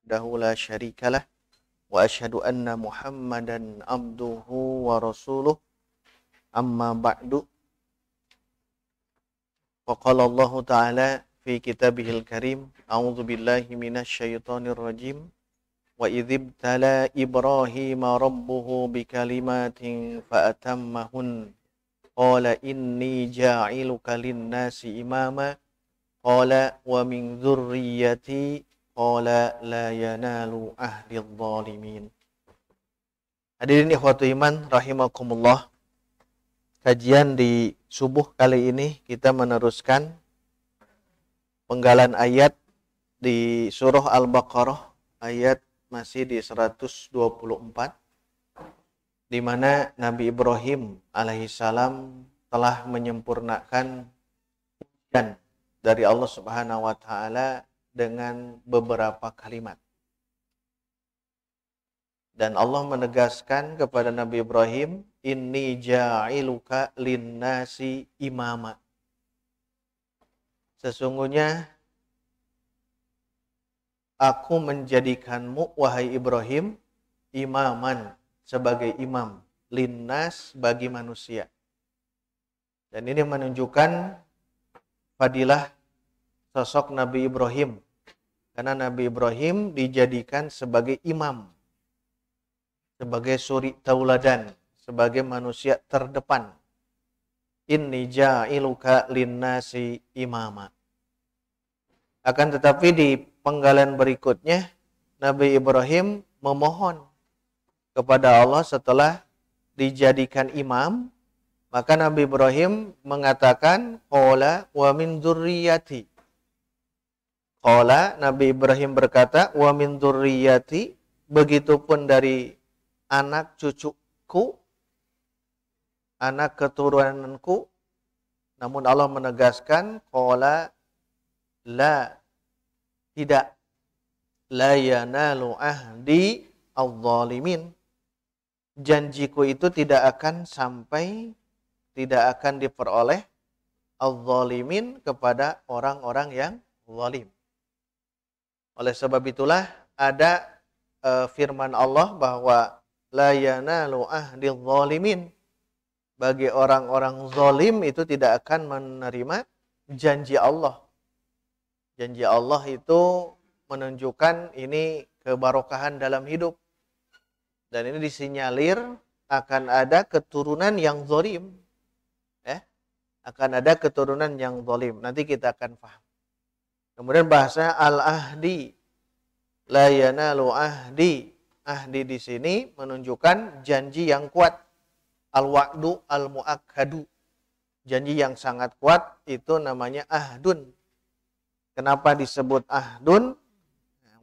wahdahu la syarikalah wa asyhadu anna Muhammadan abduhu wa rasuluh amma ba'du. Wa qala Allah Ta'ala fi kitabihil karim, a'udzu billahi minasyaitonir rajim. Wa idzibtala Ibrahima rabbuhu bikalimatin fa'atammahun. Qala inni ja'iluka lin-nasi imama. Qala wa min dzurriyyati. Qala la yanalu ahli dzalimin. Hadirin ikhwatu iman rahimakumullah. Kajian di subuh kali ini kita meneruskan penggalan ayat di surah Al-Baqarah, ayat masih di 124, di mana Nabi Ibrahim alaihissalam telah menyempurnakan ujian dari Allah Subhanahu wa taala dengan beberapa kalimat. Dan Allah menegaskan kepada Nabi Ibrahim, inni ja'iluka linnasi imama. Sesungguhnya aku menjadikanmu, wahai Ibrahim, imaman, sebagai imam, linnas, bagi manusia. Dan ini menunjukkan fadilah sosok Nabi Ibrahim. Karena Nabi Ibrahim dijadikan sebagai imam, sebagai suri tauladan, sebagai manusia terdepan. Inni ja'iluka linnasi imama. Akan tetapi di penggalan berikutnya, Nabi Ibrahim memohon kepada Allah setelah dijadikan imam, maka Nabi Ibrahim mengatakan, qala wa min dzurriyyati. Qala, Nabi Ibrahim berkata, wa min dzurriyyati, begitupun dari anak cucuku, anak keturunanku. Namun Allah menegaskan, qala la, tidak, la yanalu ahdi adh-dhalimin. Janjiku itu tidak akan sampai, tidak akan diperoleh adh-dhalimin, kepada orang-orang yang zalim. Oleh sebab itulah ada firman Allah bahwa la yanalu ahdi adh-dhalimin, bagi orang-orang zalim itu tidak akan menerima janji Allah. Janji Allah itu menunjukkan ini kebarokahan dalam hidup. Dan ini disinyalir akan ada keturunan yang zalim. Akan ada keturunan yang zalim. Nanti kita akan paham. Kemudian bahasa al-ahdi. La yanalu ahdi. Ahdi di sini menunjukkan janji yang kuat. Al-wa'du al-mu'akkadu. Janji yang sangat kuat itu namanya ahdun. Kenapa disebut ahdun?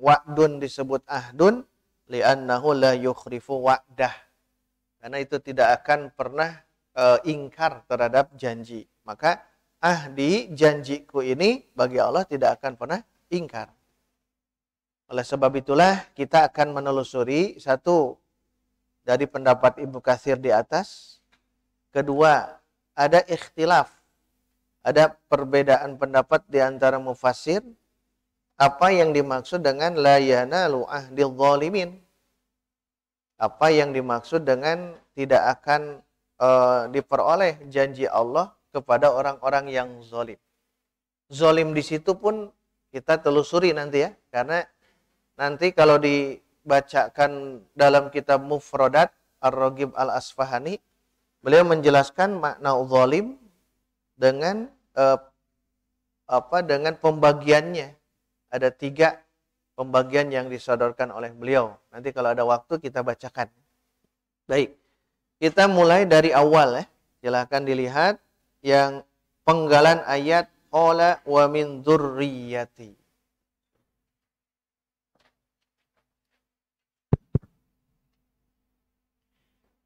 Wa'dun disebut ahdun li'annahu la yukhrifu wa'dah. Karena itu tidak akan pernah ingkar terhadap janji. Maka ahdi, janjiku ini bagi Allah tidak akan pernah ingkar. Oleh sebab itulah kita akan menelusuri satu dari pendapat Ibnu Katsir di atas. Kedua, ada ikhtilaf. Ada perbedaan pendapat di antara mufassir. Apa yang dimaksud dengan la yanalu ahdil zalimin? Apa yang dimaksud dengan tidak akan diperoleh janji Allah kepada orang-orang yang zalim? Zalim di situ pun kita telusuri nanti ya. Karena nanti kalau dibacakan dalam kitab Mufradat Ar-Raghib Al-Asfahani, beliau menjelaskan makna zalim dengan dengan pembagiannya. Ada 3 pembagian yang disodorkan oleh beliau. Nanti kalau ada waktu kita bacakan. Baik, kita mulai dari awal ya. Silahkan dilihat yang penggalan ayat qala wa min dzurriyyati.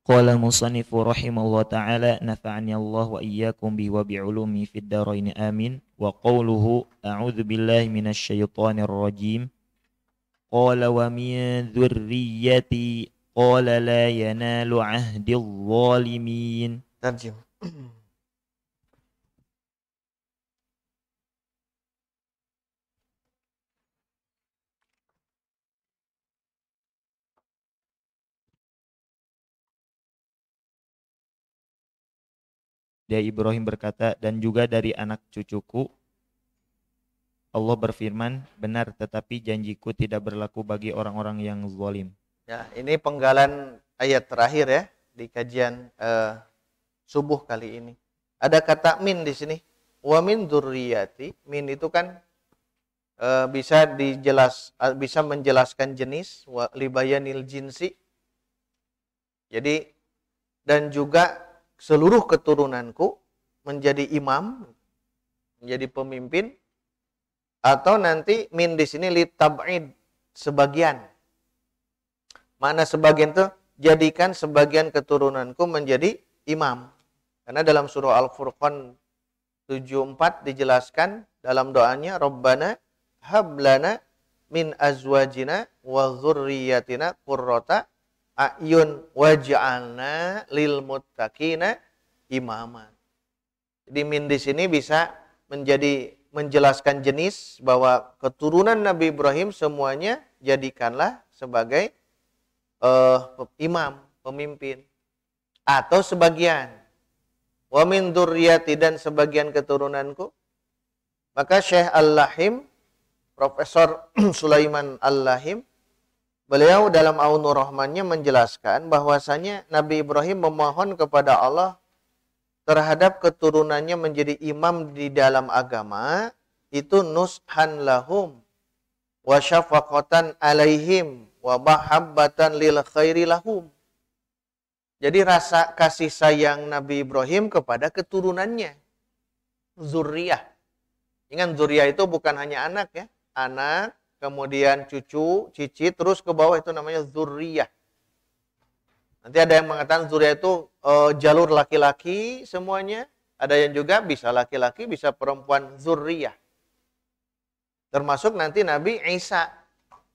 Qala al-musannifu rahimahullah ta'ala nafa'ani Allah wa iyyakum bihi wa bi'ulumi fid dharain amin. Wa qawluhu a'udzu billahi minasy syaithanir rajim. Qala wa min dzurriyyati qala la yanalu 'ahdil zalimin. Tarjim. Dia Ibrahim berkata, dan juga dari anak cucuku. Allah berfirman, benar, tetapi janjiku tidak berlaku bagi orang-orang yang zalim. Ya, ini penggalan ayat terakhir ya di kajian subuh kali ini. Ada kata min di sini. Wa min dzurriyyati. Min itu kan bisa menjelaskan jenis, wa libayanil jinsi. Jadi dan juga seluruh keturunanku menjadi imam, menjadi pemimpin, atau nanti min di sini litab'id, sebagian. Mana sebagian itu? Jadikan sebagian keturunanku menjadi imam. Karena dalam surah Al-Furqan 74 dijelaskan dalam doanya, Rabbana hablana min azwajina wa dzurriyyatina qurrata a'yun waj'alna lil muttaqina imama. Jadi min di sini bisa menjelaskan jenis bahwa keturunan Nabi Ibrahim semuanya jadikanlah sebagai imam, pemimpin, atau sebagian. Wa min dzurriyyati, dan sebagian keturunanku. Maka Syekh Al-Lahim, Profesor Sulaiman Al-Lahim, beliau dalam Aunur Rahmannya menjelaskan bahwasanya Nabi Ibrahim memohon kepada Allah terhadap keturunannya menjadi imam di dalam agama, itu nushan lahum wa syafaqatan alaihim wa mahabbatan lil khairi lahum. Jadi rasa kasih sayang Nabi Ibrahim kepada keturunannya, zuriyah. Ingat, zuriyah itu bukan hanya anak ya, anak, kemudian cucu, cicit, terus ke bawah itu namanya zuriyah. Nanti ada yang mengatakan zuriyah itu jalur laki-laki semuanya, ada yang juga bisa laki-laki, bisa perempuan, zuriyah. Termasuk nanti Nabi Isa,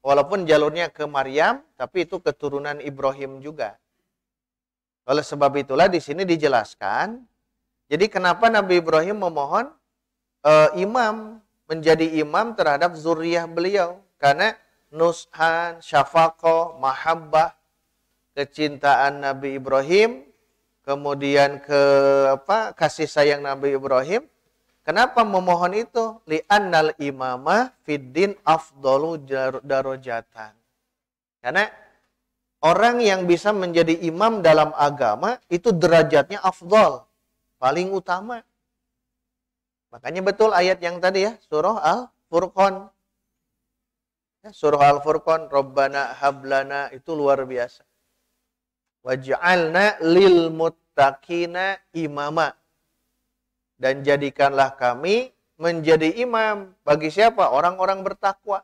walaupun jalurnya ke Maryam, tapi itu keturunan Ibrahim juga. Oleh sebab itulah di sini dijelaskan, jadi kenapa Nabi Ibrahim memohon menjadi imam terhadap zuriyah beliau, karena nushan, syafaqah, mahabbah, kecintaan Nabi Ibrahim, kemudian kasih sayang Nabi Ibrahim. Kenapa memohon itu? Li'annal imamah fiddin afdalu darajatan. Karena orang yang bisa menjadi imam dalam agama itu derajatnya afdal, paling utama. Makanya betul ayat yang tadi ya, surah Al-Furqan. Ya, surah Al-Furqan, Rabbana hablana, itu luar biasa. Waj'alna lil muttaqina imama. Dan jadikanlah kami menjadi imam bagi siapa? Orang-orang bertakwa.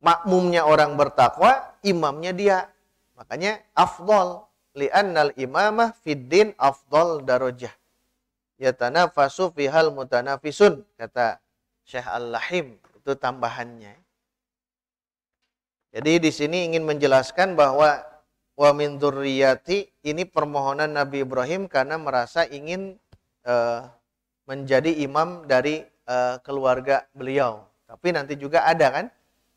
Makmumnya orang bertakwa, imamnya dia. Makanya afdal, li'annal imamah fiddin afdal darajah. Yatanafasu fihal mutanafisun, kata Syekh Al-Lahim, itu tambahannya. Jadi di sini ingin menjelaskan bahwa wa min dzurriyyati, ini permohonan Nabi Ibrahim karena merasa ingin menjadi imam dari keluarga beliau. Tapi nanti juga ada kan,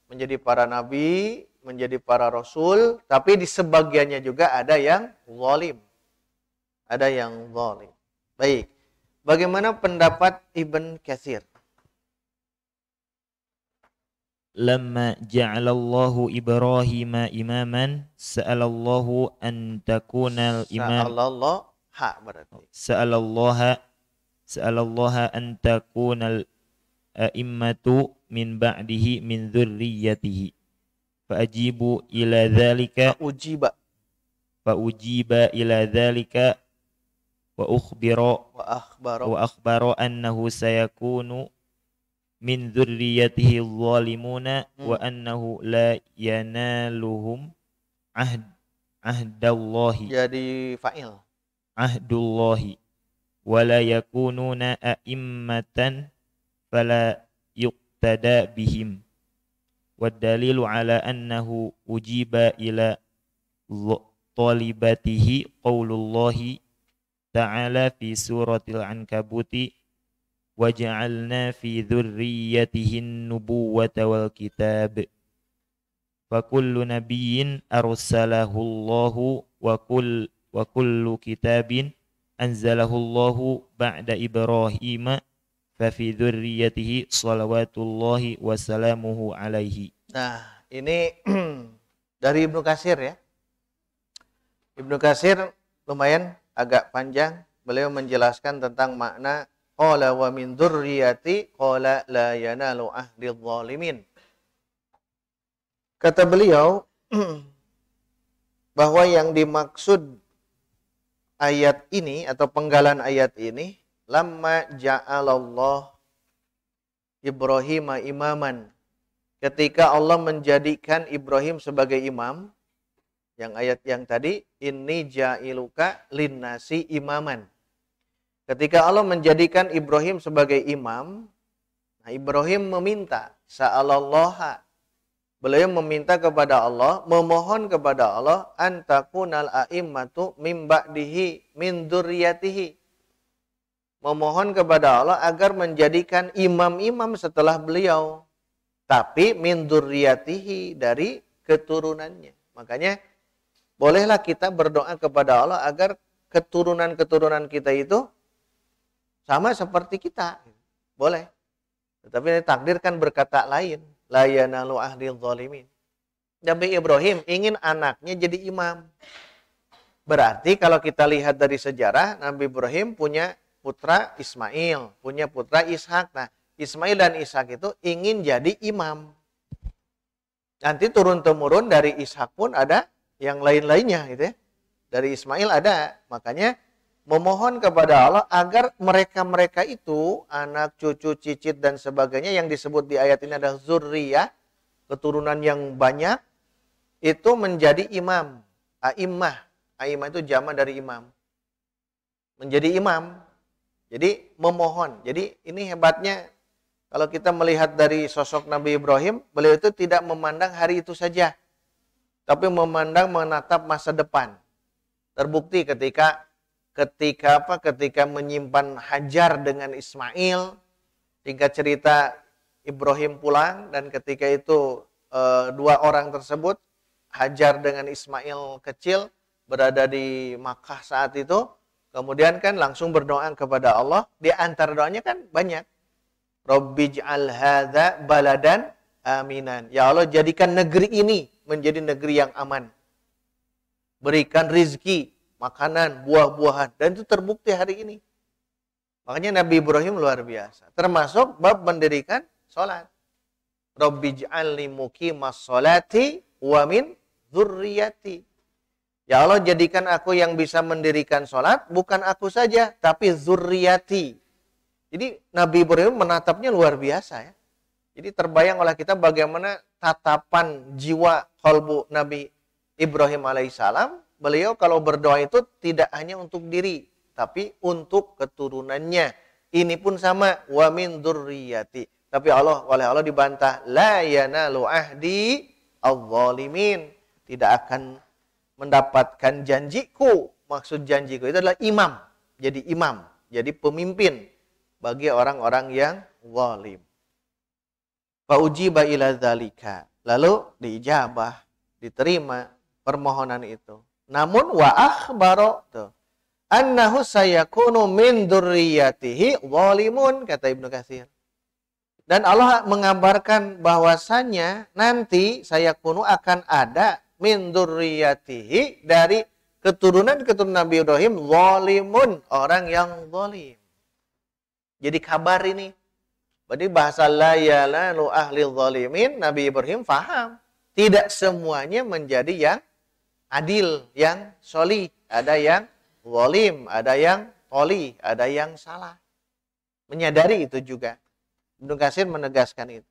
menjadi para nabi, menjadi para rasul, tapi di sebagiannya juga ada yang zalim. Ada yang zalim. Baik. Bagaimana pendapat Ibn Katsir? Lamma ja'alallahu Ibrahim imaman, sa'alallahu an takuna al-imam. Sa'alallaha an takuna al-a'immatu min ba'dihi min dzurriyyatihi. Fa'ajibu ila dzalika. Fa'ujiba ila dzalika. Wa akhbara annahu sayakunu min dzurriyyatihi adh-dhalimuna wa annahu la yanaluhum ahdallahi. Jadi fa'il. Ahdullahi wa la yakununa a'immatan fala yuqtada bihim. Wad dalilu ala annahu ujiba ila talibatihi qaulullahi ta'ala fi suratil ankabuti waja'alna fi dzurriyyatihin nubuwwata wal kitab. Fa kullu nabiyyin arsalahu Allahu wa kullu kitabin anzalahullahu ba'da Ibrahim fa fi dzurriyyatihi shalawatullahi wa salamuhu alaihi. Nah, ini dari Ibnu Katsir ya. Ibnu Katsir lumayan agak panjang. Beliau menjelaskan tentang makna qala wa min dzurriyyati qala la yanalu ahdidz zalimin. Kata beliau bahwa yang dimaksud ayat ini atau penggalan ayat ini, lamma ja'alallah Ibrahim imaman. Ketika Allah menjadikan Ibrahim sebagai imam, yang ayat yang tadi, inni ja'iluka linnasi imaman. Ketika Allah menjadikan Ibrahim sebagai imam, nah Ibrahim meminta, sa'alallaha, beliau meminta kepada Allah, memohon kepada Allah, antakunal a'immatu min ba'dihi min dzurriyyatihi. Memohon kepada Allah agar menjadikan imam-imam setelah beliau, tapi min dzurriyyatihi, dari keturunannya. Makanya bolehlah kita berdoa kepada Allah agar keturunan-keturunan kita itu sama seperti kita. Boleh. Tetapi takdir kan berkata lain. La yanalu ahdil zalimin. Nabi Ibrahim ingin anaknya jadi imam. Berarti kalau kita lihat dari sejarah, Nabi Ibrahim punya putra Ismail, punya putra Ishak. Nah, Ismail dan Ishak itu ingin jadi imam. Nanti turun-temurun dari Ishak pun ada yang lain-lainnya gitu ya. Dari Ismail ada. Makanya memohon kepada Allah agar mereka-mereka itu, anak, cucu, cicit, dan sebagainya yang disebut di ayat ini adalah zurriyah, keturunan yang banyak, itu menjadi imam. A'immah. A'immah itu jama dari imam. Menjadi imam. Jadi memohon. Jadi ini hebatnya, kalau kita melihat dari sosok Nabi Ibrahim, beliau itu tidak memandang hari itu saja, tapi memandang menatap masa depan. Terbukti ketika menyimpan Hajar dengan Ismail, singkat cerita Ibrahim pulang dan ketika itu dua orang tersebut, Hajar dengan Ismail kecil, berada di Makkah saat itu, kemudian kan langsung berdoa kepada Allah. Di antara doanya kan banyak. Rabbij'al hadza baladan aminan. Ya Allah, jadikan negeri ini menjadi negeri yang aman. Berikan rizki, makanan, buah-buahan. Dan itu terbukti hari ini. Makanya Nabi Ibrahim luar biasa. Termasuk bab mendirikan sholat. Rabbij'alni muqimas sholati wa min dzurriyyati. Ya Allah, jadikan aku yang bisa mendirikan sholat, bukan aku saja, tapi dzurriyyati. Jadi Nabi Ibrahim menatapnya luar biasa ya. Jadi terbayang oleh kita bagaimana tatapan jiwa qalbu Nabi Ibrahim alaihissalam. Beliau kalau berdoa itu tidak hanya untuk diri, tapi untuk keturunannya. Ini pun sama, wa min dzurriyyati. Tapi oleh Allah dibantah, la yanalu ahdi adz-dzalimin. Tidak akan mendapatkan janjiku. Maksud janjiku itu adalah imam. Jadi imam, jadi pemimpin bagi orang-orang yang zalim. Fa ujiba ila dzalika. Lalu diijabah, diterima permohonan itu. Namun wa akhbaro annahu sayakunu min dzurriyyatihi zalimun, kata Ibnu Katsir. Dan Allah mengabarkan bahwasannya nanti sayakunu akan ada min dzurriyyatihi, dari keturunan-keturunan Nabi Ibrahim, zalimun, orang yang zalim. Jadi kabar ini. Berarti bahasa la yanalu ahli zalimin, Nabi Ibrahim faham. Tidak semuanya menjadi yang adil, yang solih. Ada yang zalim, ada yang toli, ada yang salah. Menyadari itu juga. Ibnu Katsir menegaskan itu.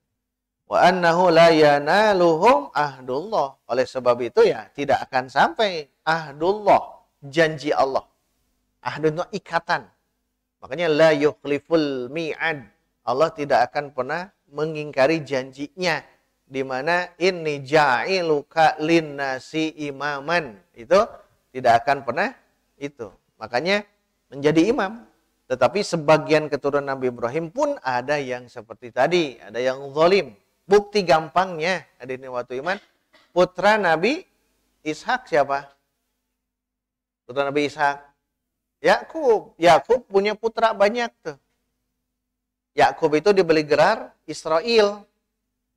Wa annahu la yanaluhum ahdullah. Oleh sebab itu ya tidak akan sampai ahdullah, janji Allah. Ahdullah ikatan. Makanya la yukhliful mi'ad. Allah tidak akan pernah mengingkari janjinya. Di mana inni ja'iluka linnasi imaman. Itu tidak akan pernah itu. Makanya menjadi imam. Tetapi sebagian keturunan Nabi Ibrahim pun ada yang seperti tadi. Ada yang zalim. Bukti gampangnya, hadirin waktu iman, putra Nabi Ishak siapa? Putra Nabi Ishak. Yakub. Yakub punya putra banyak tuh. Yakub itu diberi gelar Israel.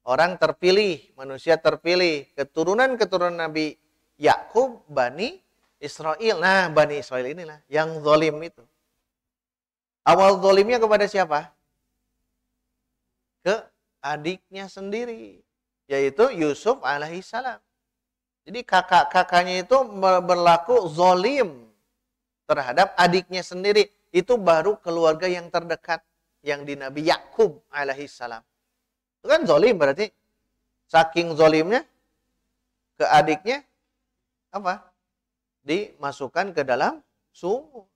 Orang terpilih, manusia terpilih. Keturunan-keturunan Nabi Yakub, Bani Israel. Nah, Bani Israel inilah yang zalim itu. Awal zalimnya kepada siapa? Ke adiknya sendiri, yaitu Yusuf alaihissalam. Jadi kakak-kakaknya itu berlaku zalim terhadap adiknya sendiri. Itu baru keluarga yang terdekat yang di Nabi Yakub alaihissalam. Itu kan zalim berarti. Saking zalimnya ke adiknya apa? Dimasukkan ke dalam sumur.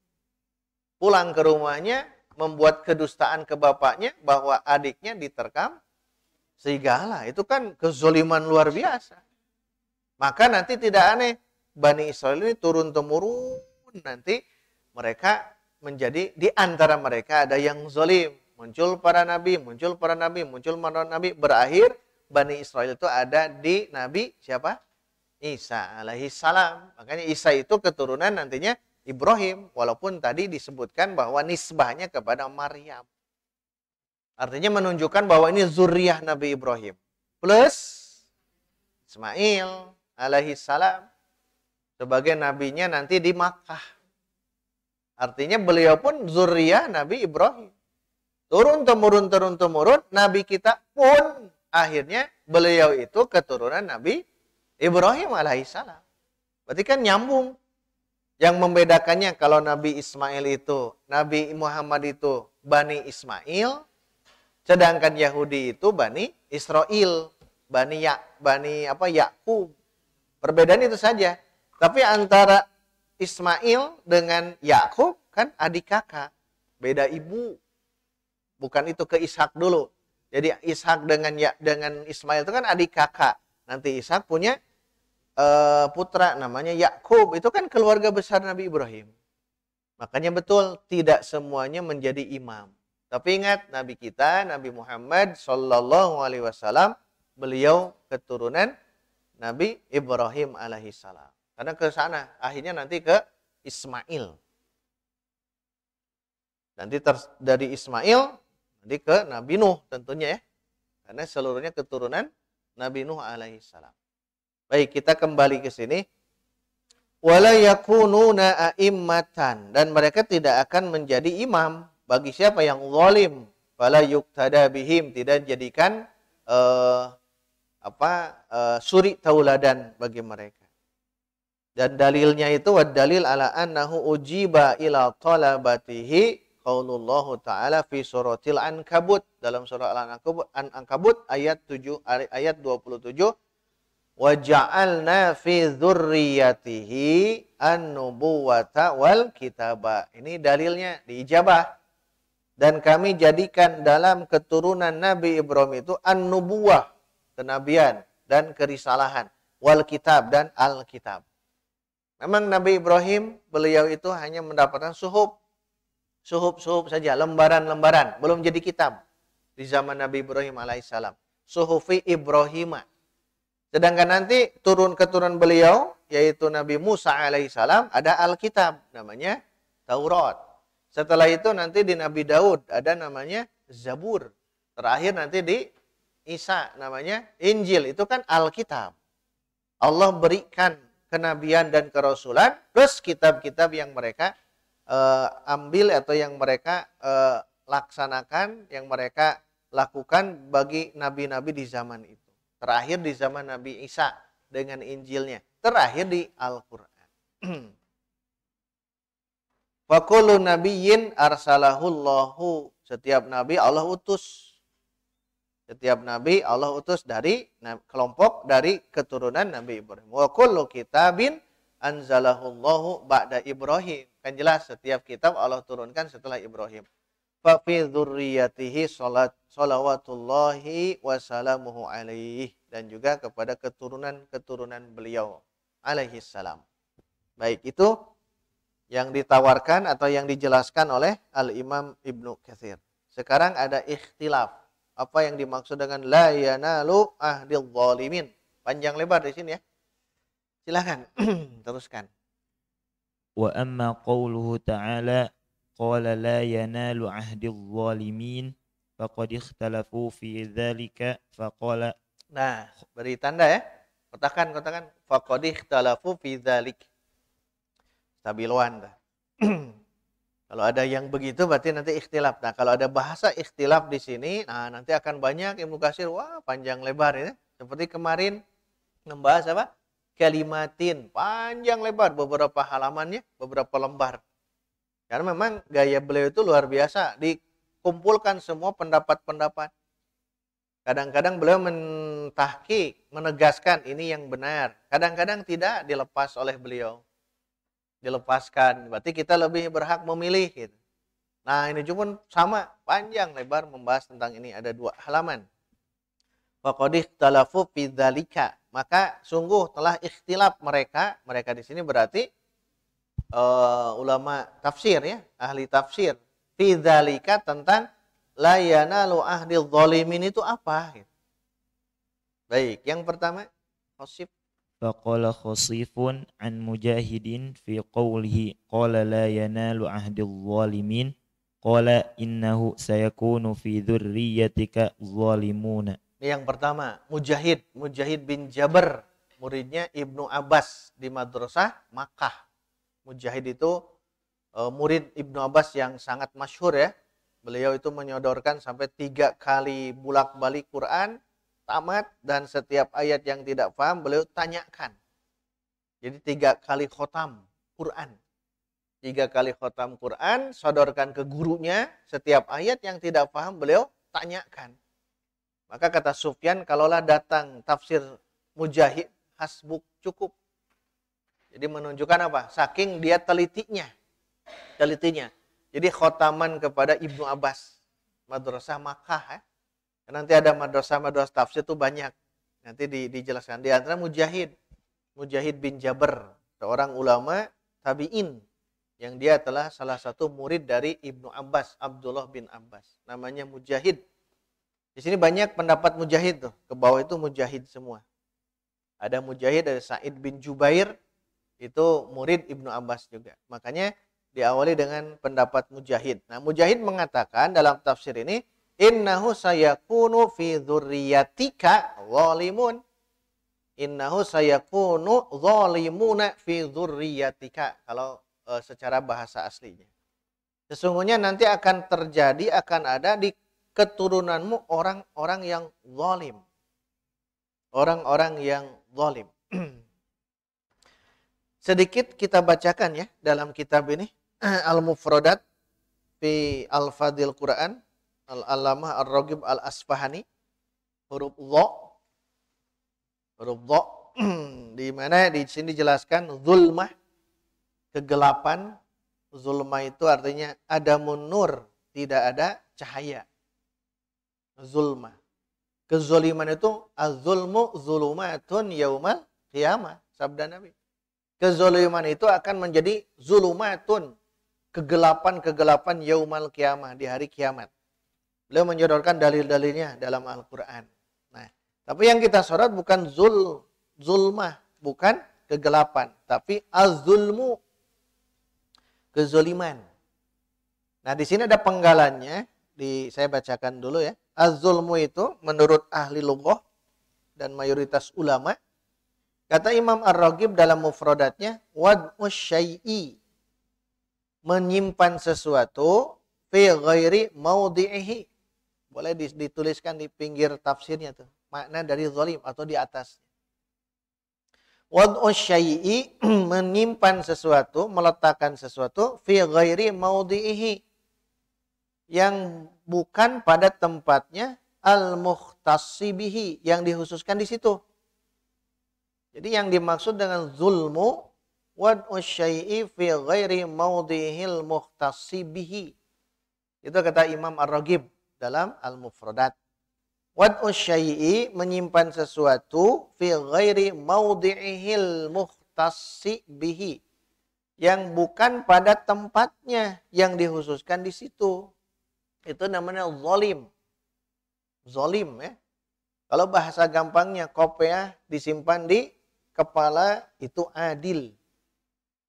Pulang ke rumahnya membuat kedustaan ke bapaknya bahwa adiknya diterkam serigala. Itu kan kezaliman luar biasa. Maka nanti tidak aneh Bani Israel ini turun-temurun nanti mereka menjadi di antara mereka ada yang zalim. Muncul para nabi, muncul para nabi, muncul para nabi. Berakhir Bani Israel itu ada di Nabi siapa? Isa alaihissalam. Makanya Isa itu keturunan nantinya Ibrahim. Walaupun tadi disebutkan bahwa nisbahnya kepada Maryam. Artinya menunjukkan bahwa ini zuriyah Nabi Ibrahim. Plus Ismail alaihissalam sebagai nabinya nanti di Makkah. Artinya beliau pun zuriyah Nabi Ibrahim. Turun-temurun, Nabi kita pun akhirnya beliau itu keturunan Nabi Ibrahim alaihissalam. Berarti kan nyambung. Yang membedakannya kalau Nabi Ismail itu, Nabi Muhammad itu Bani Ismail, sedangkan Yahudi itu Bani Israel, Bani Yakub. Perbedaan itu saja. Tapi antara Ismail dengan Yakub kan adik kakak, beda ibu. Bukan itu ke Ishak dulu. Jadi Ishak dengan Ismail itu kan adik kakak. Nanti Ishak punya putra namanya Yakub. Itu kan keluarga besar Nabi Ibrahim. Makanya betul tidak semuanya menjadi imam. Tapi ingat Nabi kita Nabi Muhammad Sallallahu Alaihi Wasallam beliau keturunan Nabi Ibrahim alaihissalam. Karena ke sana akhirnya nanti ke Ismail. Nanti dari Ismail nanti ke Nabi Nuh tentunya ya. Karena seluruhnya keturunan Nabi Nuh alaihissalam. Baik, kita kembali ke sini. Wala yakununa a'immatan, dan mereka tidak akan menjadi imam bagi siapa yang zalim. Fala yuktada bihim, tidak jadikan suri tauladan bagi mereka. Dan dalilnya itu dalil ala annahu ujiba ila talabatihi qaulullahu ta'ala fi suratil Ankabut, dalam surah Al-Ankabut ayat 27, wa ja'alna fi dzurriyyatihi an-nubuwata wal kitaba. Ini dalilnya diijabah. Dan kami jadikan dalam keturunan Nabi Ibrahim itu an-nubuwah, kenabian dan kerisalahan, wal kitab dan al-kitab. Memang Nabi Ibrahim beliau itu hanya mendapatkan suhuf saja, lembaran-lembaran, belum jadi kitab di zaman Nabi Ibrahim alaihissalam. Suhufi Ibrahimah. Sedangkan nanti turun keturunan beliau, yaitu Nabi Musa alaihissalam, ada Alkitab, namanya Taurat. Setelah itu nanti di Nabi Daud ada namanya Zabur. Terakhir nanti di Isa namanya Injil, itu kan Alkitab. Allah berikan kenabian dan kerasulan, plus kitab-kitab yang mereka ambil atau yang mereka laksanakan, yang mereka lakukan bagi nabi-nabi di zaman itu. Terakhir di zaman Nabi Isa dengan Injilnya. Terakhir di Al-Quran. Wa kullu nabiyyin arsalahullahu. Setiap nabi Allah utus. Setiap nabi Allah utus dari kelompok dari keturunan Nabi Ibrahim. Wa kullu kitabin anzalahullahu ba'da Ibrahim. Kan jelas setiap kitab Allah turunkan setelah Ibrahim. Fa fi dzurriyyatihi shalawatullahi wassalamuhu alaihi, dan juga kepada keturunan-keturunan beliau alaihi salam. Baik, itu yang ditawarkan atau yang dijelaskan oleh Al-Imam Ibnu Katsir. Sekarang ada ikhtilaf. Apa yang dimaksud dengan la yanalu ahdil zalimin? Panjang lebar di sini ya. Silakan teruskan. Wa amma qawluhu ta'ala qala la yanalu ahdil zalimin faqad ikhtalafu fi dzalika faqala. Nah, beri tanda ya. Kotakan. Faqad ikhtalafu fi dzalik. Stabiloan. Kalau ada yang begitu berarti nanti ikhtilaf. Nah, kalau ada bahasa ikhtilaf di sini, nah nanti akan banyak Ibnu Katsir, wah panjang lebar ya. Seperti kemarin membahas apa? Kalimatin, panjang lebar beberapa halamannya, beberapa lembar. Karena memang gaya beliau itu luar biasa, dikumpulkan semua pendapat-pendapat. Kadang-kadang beliau mentahqiq, menegaskan ini yang benar. Kadang-kadang tidak dilepas oleh beliau. Dilepaskan, berarti kita lebih berhak memilih gitu. Nah, ini pun sama, panjang lebar membahas tentang ini, ada 2 halaman. Faqad ikhtalafu fi dzalika, maka sungguh telah ikhtilaf mereka di sini berarti ulama tafsir ya, ahli tafsir. Fi dzalika, tentang la yanalu ahdil zalimin itu apa gitu. Baik, yang pertama Khosif. Faqala khasifun an mujahidin fi qawlihi qala la yanalu ahdil zalimin qala innahu sayakunu fi dzurriyyatika zalimuna. Ini yang pertama, Mujahid bin Jabr, muridnya Ibnu Abbas di Madrasah Makkah. Mujahid itu murid Ibnu Abbas yang sangat masyhur ya. Beliau itu menyodorkan sampai 3 kali bolak-balik Quran, tamat, dan setiap ayat yang tidak paham beliau tanyakan. Jadi 3 kali khotam Quran. 3 kali khotam Quran, sodorkan ke gurunya, setiap ayat yang tidak paham beliau tanyakan. Maka kata Sufyan, kalaulah datang tafsir Mujahid, hasbuk, cukup. Jadi menunjukkan apa? Saking dia telitinya. Jadi khotaman kepada Ibnu Abbas, Madrasah Makkah ya. Nanti ada madrasah tafsir itu banyak. Nanti dijelaskan. Di antara Mujahid bin Jabr, seorang ulama tabi'in yang dia telah salah satu murid dari Ibnu Abbas, Abdullah bin Abbas. Namanya Mujahid. Di sini banyak pendapat Mujahid tuh. Ke bawah itu Mujahid semua. Ada Mujahid, ada Sa'id bin Jubair, itu murid Ibnu Abbas juga. Makanya diawali dengan pendapat Mujahid. Nah, Mujahid mengatakan dalam tafsir ini, innahu sayakunu fi dzurriyyatika zalimun. Innahu sayakunu zalimuna fi dzurriyyatika. Kalau secara bahasa aslinya. Sesungguhnya nanti akan terjadi, akan ada di keturunanmu orang-orang yang zalim. Orang-orang yang zalim. Sedikit kita bacakan ya dalam kitab ini. Al-Mufradat fi Al-Fadil Quran. Al-Allamah Ar-Raghib Al-Asfahani. Huruf dha. Di mana di sini dijelaskan zulmah, kegelapan. Zulmah itu artinya adamun nur, tidak ada cahaya. Zulmah. Kezoliman itu az-zulmu zulumatun yaumal qiyamah, sabda Nabi. Kezoliman itu akan menjadi zulumatun, kegelapan-kegelapan yaumal qiyamah, di hari kiamat. Beliau menyodorkan dalil-dalilnya dalam Al-Qur'an. Nah, tapi yang kita sorot bukan zulmah, bukan kegelapan, tapi az-zulmu, kezoliman. Nah, di sini ada penggalannya, saya bacakan dulu ya. Az-zulmu itu menurut ahli lughah dan mayoritas ulama, kata Imam Ar-Raghib dalam mufradatnya, wad'u syai'i, menyimpan sesuatu fi ghairi maudhi'ihi. Boleh dituliskan di pinggir tafsirnya tuh, makna dari zalim atau di atas. Wad'u syai'i, menyimpan sesuatu, meletakkan sesuatu fi ghairi maudhi'ihi, yang bukan pada tempatnya, al-mukhtassi bihi, yang dikhususkan di situ. Jadi yang dimaksud dengan zulmu, wad'u syai'i fi ghairi maudhihil mukhtassi bihi. Itu kata Imam Ar-Raghib dalam Al-Mufradat. Wad'u syai'i, menyimpan sesuatu, fi ghairi maudhihil mukhtassi bihi, yang bukan pada tempatnya, yang dikhususkan di situ. Itu namanya zalim. Zalim ya. Kalau bahasa gampangnya, kopiah disimpan di kepala itu adil.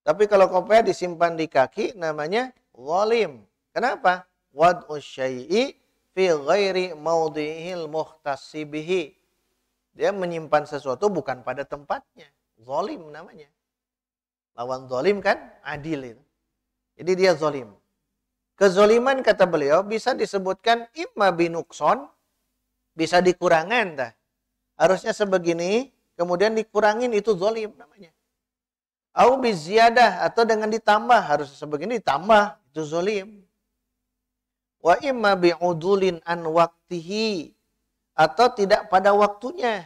Tapi kalau kopiah disimpan di kaki namanya zalim. Kenapa? Wad'u syai'i fi ghairi maudhi'il muhtasi bihi. Dia menyimpan sesuatu bukan pada tempatnya. Zalim namanya. Lawan zalim kan adil itu. Jadi dia zalim. Kezoliman kata beliau bisa disebutkan imma binukson, bisa dikurangan dah. Harusnya sebegini, kemudian dikurangin itu zalim namanya. Au biziyadah atau dengan ditambah, harus sebegini ditambah, itu zalim. Wa imma bi'udulin an waktihi atau tidak pada waktunya.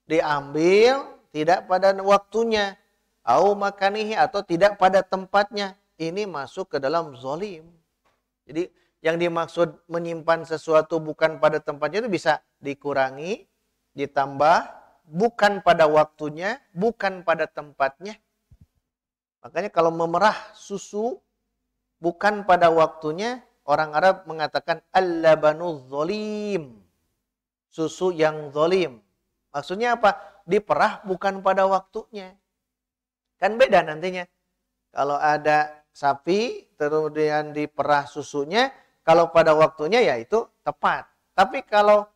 Diambil tidak pada waktunya. Au makanihi atau tidak pada tempatnya. Ini masuk ke dalam zalim. Jadi yang dimaksud menyimpan sesuatu bukan pada tempatnya itu bisa dikurangi, ditambah, bukan pada waktunya, bukan pada tempatnya. Makanya kalau memerah susu bukan pada waktunya, orang Arab mengatakan al-labanu zalim. Susu yang zalim. Maksudnya apa? Diperah bukan pada waktunya. Kan beda nantinya. Kalau ada sapi kemudian diperah susunya, kalau pada waktunya ya itu tepat. Tapi kalau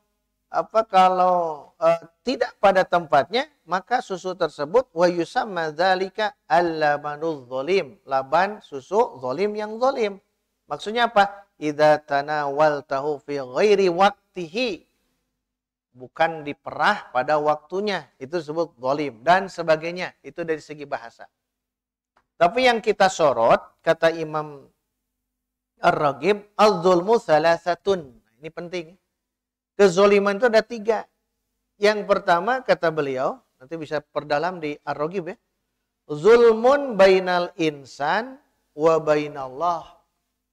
tidak pada tempatnya, maka susu tersebut wa yusamma dzalika al-labanul zalim, laban susu zalim yang zalim. Maksudnya apa? Idza tanawaltahu fi ghairi waqtihi, bukan diperah pada waktunya, itu disebut zalim dan sebagainya. Itu dari segi bahasa. Tapi yang kita sorot, kata Imam Ar-Raghib, az-zulmu salasatun. Ini penting. Kezoliman itu ada 3. Yang pertama kata beliau, nanti bisa perdalam di Ar-Raghib ya. Zulmun bainal insan wa bainallah.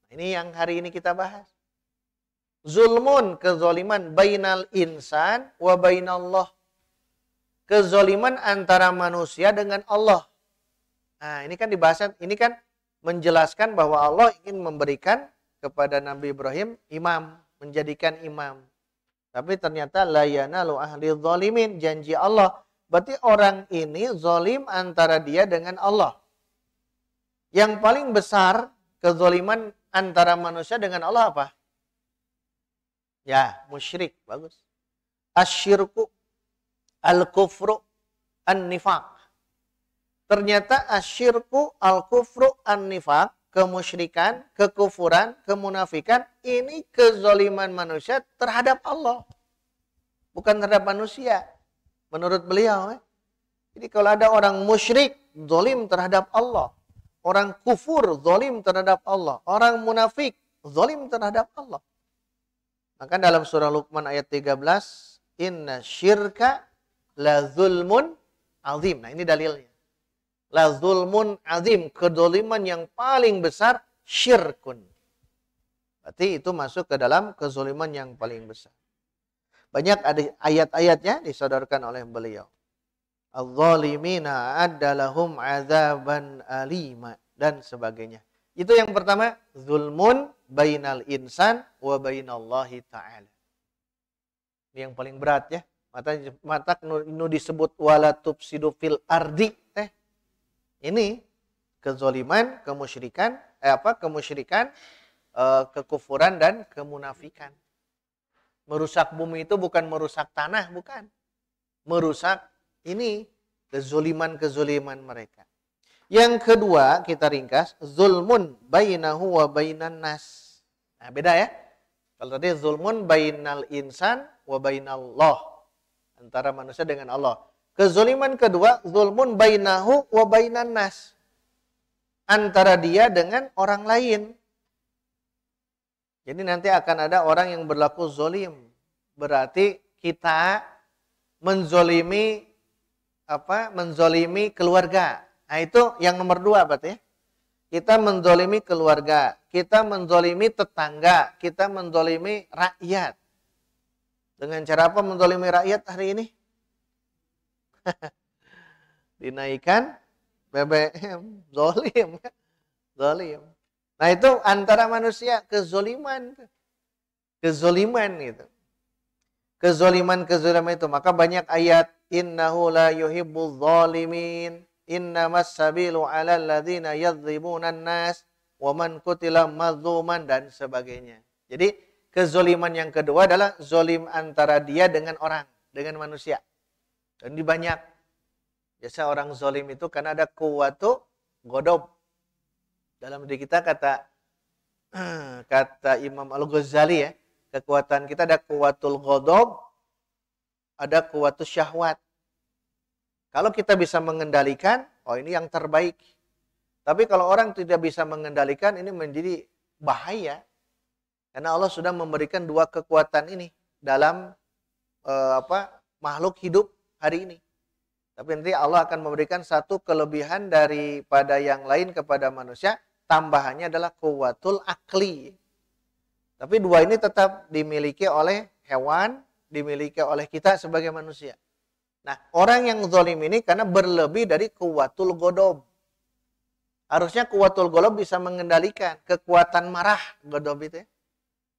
Ini yang hari ini kita bahas. Zulmun, kezoliman bainal insan wa bainallah. Kezoliman antara manusia dengan Allah. Nah, ini kan dibahas, ini kan menjelaskan bahwa Allah ingin memberikan kepada Nabi Ibrahim imam, menjadikan imam. Tapi ternyata la yanalu ahli zalimin, janji Allah. Berarti orang ini zalim antara dia dengan Allah. Yang paling besar kezaliman antara manusia dengan Allah apa? Ya, musyrik, bagus. Asyirku, al-kufru, an-nifaq. Ternyata asyirku, al-kufru, an-nifaq, kemusyrikan, kekufuran, kemunafikan, ini kezaliman manusia terhadap Allah. Bukan terhadap manusia. Menurut beliau. Jadi kalau ada orang musyrik, zalim terhadap Allah. Orang kufur, zalim terhadap Allah. Orang munafik, zalim terhadap Allah. Maka dalam surah Luqman ayat 13, inna syirka la zulmun azim. Nah ini dalilnya. La zulmun azim, kedoliman yang paling besar, syirkun. Berarti itu masuk ke dalam kezoliman yang paling besar. Banyak ada ayat-ayatnya disodorkan oleh beliau. Az-zalimina addalahum azaban alima dan sebagainya. Itu yang pertama, zulmun bainal insan wa bainallahi ta'ala. Ini yang paling berat ya. Mata nu disebut wala tufsidu fil ardi teh. Ini kezoliman, kemusyrikan, kekufuran dan kemunafikan. Merusak bumi itu bukan merusak tanah, bukan. Merusak ini kezoliman-kezoliman mereka. Yang kedua kita ringkas, zulmun bainahu wa bainan nas. Nah, beda ya. Kalau tadi zulmun bainal insan wa bainallah, antara manusia dengan Allah. Kezoliman kedua, zulmun bainahu wa bainan nas, antara dia dengan orang lain. Jadi nanti akan ada orang yang berlaku zolim. Berarti kita menzolimi keluarga. Nah itu yang nomor 2 berarti ya. Kita menzolimi keluarga, kita menzolimi tetangga, kita menzolimi rakyat. Dengan cara apa menzolimi rakyat hari ini? Dinaikkan BBM, zolim. Zolim. Nah itu antara manusia, kezoliman. Kezoliman itu. Kezoliman itu. Maka banyak ayat, innahu la yuhibbuz zalimin. innamas sabilu 'alal ladzina yadhlimuna nas wa man qutila madzuman dan sebagainya. Jadi kezoliman yang kedua adalah zolim antara dia dengan orang, dengan manusia. Dan di banyak. Biasa orang zolim itu karena ada kuwatu godob. Dalam diri kita kata Imam Al-Ghazali ya, kekuatan kita ada kuwatul godob, ada kuwatus syahwat. Kalau kita bisa mengendalikan, oh ini yang terbaik. Tapi kalau orang tidak bisa mengendalikan, ini menjadi bahaya. Karena Allah sudah memberikan dua kekuatan ini dalam makhluk hidup hari ini. Tapi nanti Allah akan memberikan satu kelebihan daripada yang lain kepada manusia. Tambahannya adalah kuwatul akli. Tapi dua ini tetap dimiliki oleh hewan, dimiliki oleh kita sebagai manusia. Nah, orang yang zalim ini karena berlebih dari kuwatul godob. Harusnya kuwatul godob bisa mengendalikan kekuatan marah godob itu ya.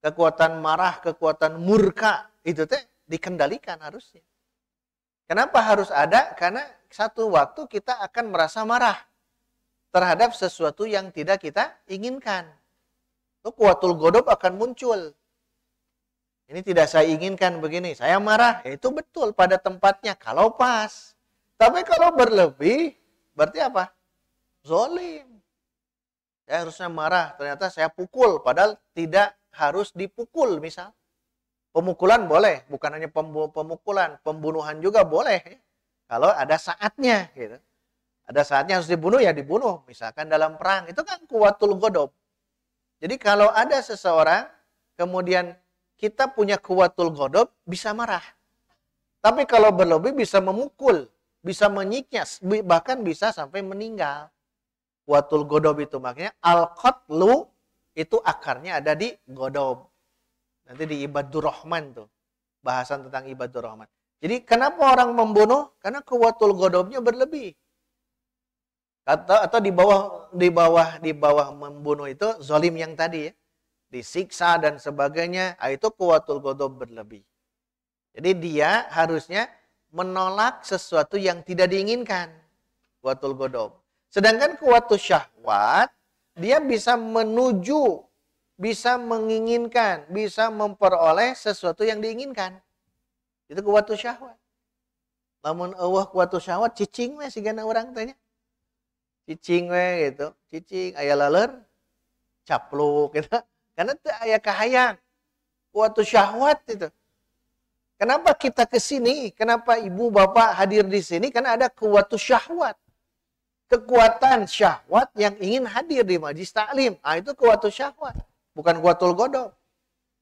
Kekuatan marah, kekuatan murka itu teh dikendalikan harusnya. Kenapa harus ada? Karena satu waktu kita akan merasa marah terhadap sesuatu yang tidak kita inginkan. Itu kuwatul godob akan muncul. Ini tidak saya inginkan begini, saya marah. Ya, itu betul pada tempatnya kalau pas. Tapi kalau berlebih, berarti apa? Zolim. Saya harusnya marah, ternyata saya pukul. Padahal tidak harus dipukul misal. Pemukulan boleh, bukan hanya pemukulan. Pembunuhan juga boleh. Ya. Kalau ada saatnya. Gitu. Ada saatnya harus dibunuh, ya dibunuh. Misalkan dalam perang, itu kan kuwatul godob. Jadi kalau ada seseorang, kemudian kita punya kuwatul godob, bisa marah. Tapi kalau berlebih bisa memukul, bisa menyiknya, bahkan bisa sampai meninggal. Kuwatul godob itu makanya al-qatlu itu akarnya ada di godob. Nanti di Ibadur Rahman tuh. Bahasan tentang Ibadur Rahman. Jadi kenapa orang membunuh? Karena kuwatul godobnya berlebih. Atau di bawah membunuh itu zolim yang tadi ya. Disiksa dan sebagainya, itu kuwatul godob berlebih. Jadi dia harusnya menolak sesuatu yang tidak diinginkan. Kuwatul godob. Sedangkan kuwatul syahwat, dia bisa menuju, bisa menginginkan, bisa memperoleh sesuatu yang diinginkan. Itu kuwatul syahwat. Lamun eueuh kuwatul syahwat, cicing we sigana urang tanya. Cicing we gitu, cicing aya leler, capluk gitu. Karena itu aya kahayang. Kuwatul syahwat itu. Kenapa kita ke sini? Kenapa ibu bapak hadir di sini? Karena ada kuwatul syahwat. Kekuatan syahwat yang ingin hadir di majlis taklim. Itu kuwatul syahwat. Bukan kuwatul godob.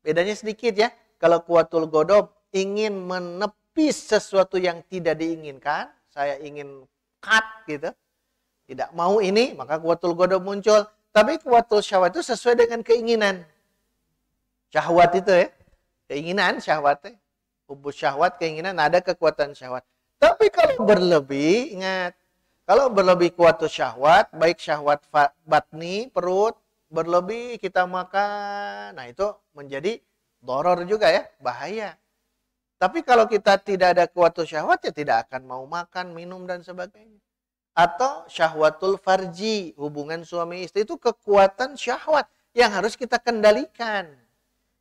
Bedanya sedikit ya. Kalau kuwatul godob ingin menepis sesuatu yang tidak diinginkan. Saya ingin cut gitu. Tidak mau ini, maka kuwatul godob muncul. Tapi kuwatul syahwat itu sesuai dengan keinginan. Syahwat itu ya. Keinginan syahwat. Hubus syahwat, keinginan, ada kekuatan syahwat. Tapi kalau berlebih, ingat. Kalau berlebih kuwatul syahwat, baik syahwat batni, perut, berlebih kita makan. Nah itu menjadi doror juga ya, bahaya. Tapi kalau kita tidak ada kuwatul syahwat, ya tidak akan mau makan, minum, dan sebagainya. Atau syahwatul farji, hubungan suami istri itu kekuatan syahwat yang harus kita kendalikan.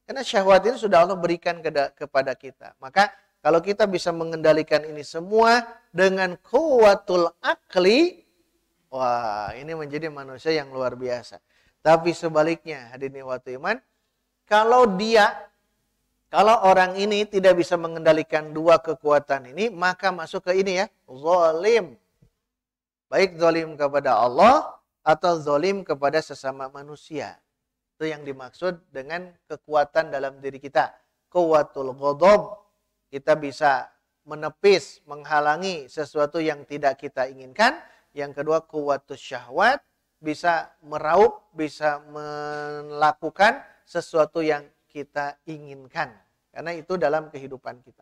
Karena syahwat ini sudah Allah berikan kepada kita. Maka kalau kita bisa mengendalikan ini semua dengan kuwatul akli, wah ini menjadi manusia yang luar biasa. Tapi sebaliknya, hadirin waktu iman, kalau orang ini tidak bisa mengendalikan dua kekuatan ini, maka masuk ke ini ya, zalim. Baik zalim kepada Allah atau zalim kepada sesama manusia. Itu yang dimaksud dengan kekuatan dalam diri kita. Kuwatul ghadab, kita bisa menepis, menghalangi sesuatu yang tidak kita inginkan. Yang kedua, kuwatus syahwat, bisa meraup, bisa melakukan sesuatu yang kita inginkan. Karena itu dalam kehidupan kita.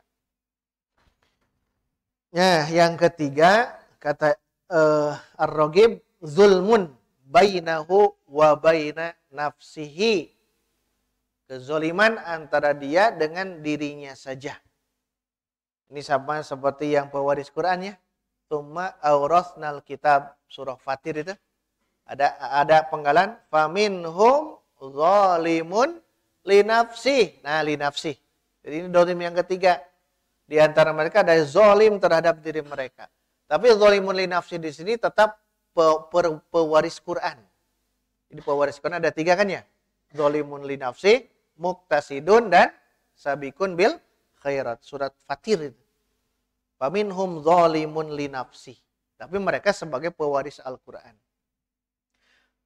Nah, yang ketiga, kata Ar-Raghib, zulmun bainahu wa baina nafsihi. Kezoliman antara dia dengan dirinya saja. Ini sama seperti yang pewaris Quran ya. tsumma awrasnal kitab, surah Fatir itu ada penggalan faminhum zalimun linafsih. Nah, linafsih. Jadi ini zalim yang ketiga. Di antara mereka ada zalim terhadap diri mereka. Tapi zalimun linafsih di sini tetap pewaris Quran. Jadi pewaris Quran ada 3 kan ya? Zalimun linafsih, muqtasidun dan sabikun bil khairat. Surat Fatir itu. Faminhum zalimun linafsih. Tapi mereka sebagai pewaris Al-Quran.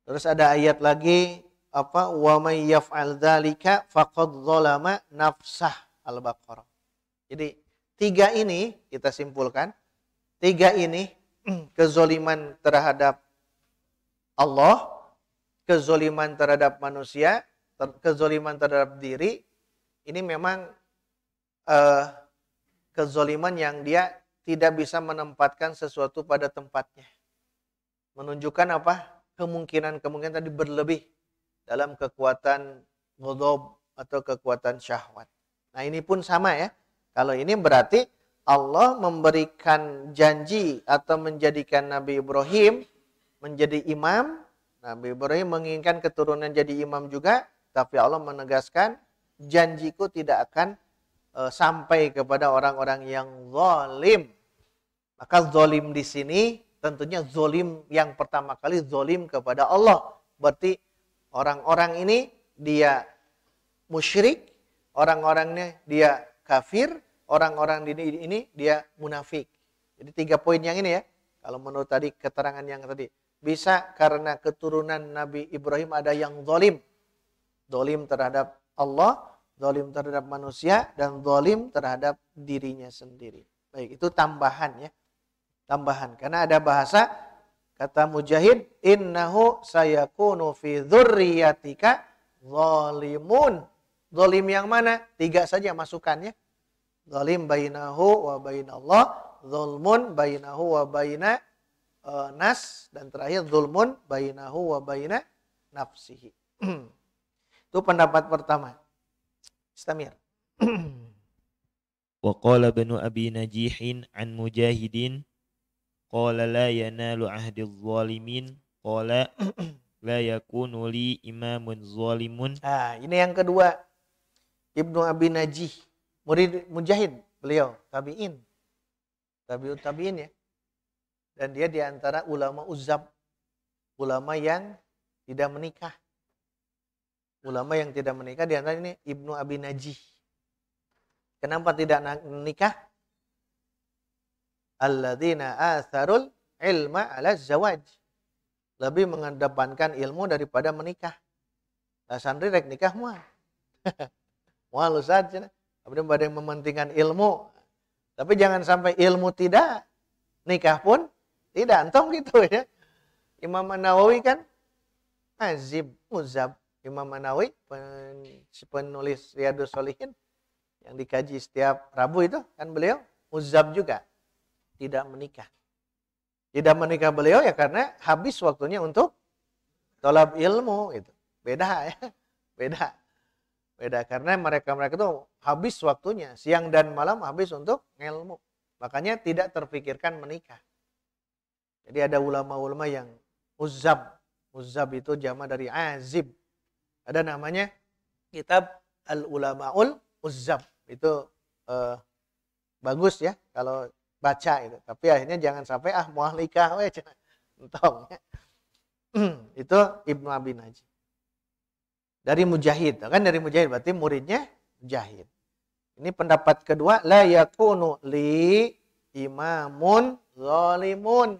Terus ada ayat lagi apa? Wa may yaf'al dzalika faqad zalama nafsah, Al-Baqarah. Jadi 3 ini kita simpulkan, 3 ini kezoliman terhadap Allah, kezoliman terhadap manusia, kezoliman terhadap diri, ini memang kezoliman yang dia tidak bisa menempatkan sesuatu pada tempatnya. Menunjukkan apa? Kemungkinan tadi berlebih dalam kekuatan ghadab atau kekuatan syahwat. Nah, ini pun sama ya. Kalau ini berarti Allah memberikan janji atau menjadikan Nabi Ibrahim menjadi imam. Nabi Ibrahim menginginkan keturunan jadi imam juga, tapi Allah menegaskan janjiku tidak akan sampai kepada orang-orang yang zalim. Maka zalim di sini tentunya zalim yang pertama kali zalim kepada Allah. Berarti orang-orang ini dia musyrik, orang-orangnya dia kafir, orang-orang ini dia munafik. Jadi 3 poin yang ini ya. Kalau menurut tadi keterangan yang tadi. Bisa karena keturunan Nabi Ibrahim ada yang zalim. Zalim terhadap Allah, zalim terhadap manusia, dan zalim terhadap dirinya sendiri. Baik, itu tambahan ya. Tambahan. Karena ada bahasa, kata Mujahid, innahu sayakunu fi dzurriyyatika zalimun. Zalim yang mana? 3 saja masukannya. Zalim bainahu wa bainallah, zulmun bainahu wa baina nas, dan terakhir zulmun bainahu wa baina nafsihi. Itu pendapat pertama. Istamir. Wa qala Ibnu Abi Najihin an Mujahidin qala la yanalu ahdi zalimin qala la yakunu li imamun zalimun. Nah, ini yang kedua. Ibnu Abi Najih, murid Mujahid, beliau tabi'in. Tabi'ut tabi'in ya. Dan dia di antara ulama uzab, ulama yang tidak menikah. Ulama yang tidak menikah di antara ini Ibnu Abi Najih. Kenapa tidak menikah? Alladzina atharul ilma ala zawaj. Lebih mengedepankan ilmu daripada menikah. Nah, santri rek nikah mah. Walau saja. Kemudian pada yang mementingkan ilmu. Tapi jangan sampai ilmu tidak, nikah pun tidak. Entong gitu ya. Imam An-Nawawi kan azib, muzab. Imam An-Nawawi penulis Riyadhus Shalihin yang dikaji setiap Rabu itu kan beliau muzab juga. Tidak menikah. Tidak menikah beliau ya karena habis waktunya untuk tolab ilmu gitu. Beda ya. Beda karena mereka itu habis waktunya siang dan malam habis untuk ilmu. Makanya tidak terpikirkan menikah. Jadi ada ulama-ulama yang uzab. Uzab itu jama dari azib. Ada namanya kitab Al-Ulama'ul Uzab. Itu bagus ya kalau baca itu. Tapi akhirnya jangan sampai mau nikah we entong. Itu Ibnu Abi Najih. Dari Mujahid, kan dari Mujahid berarti muridnya Mujahid. Ini pendapat kedua, la yakunu li imamun zalimun.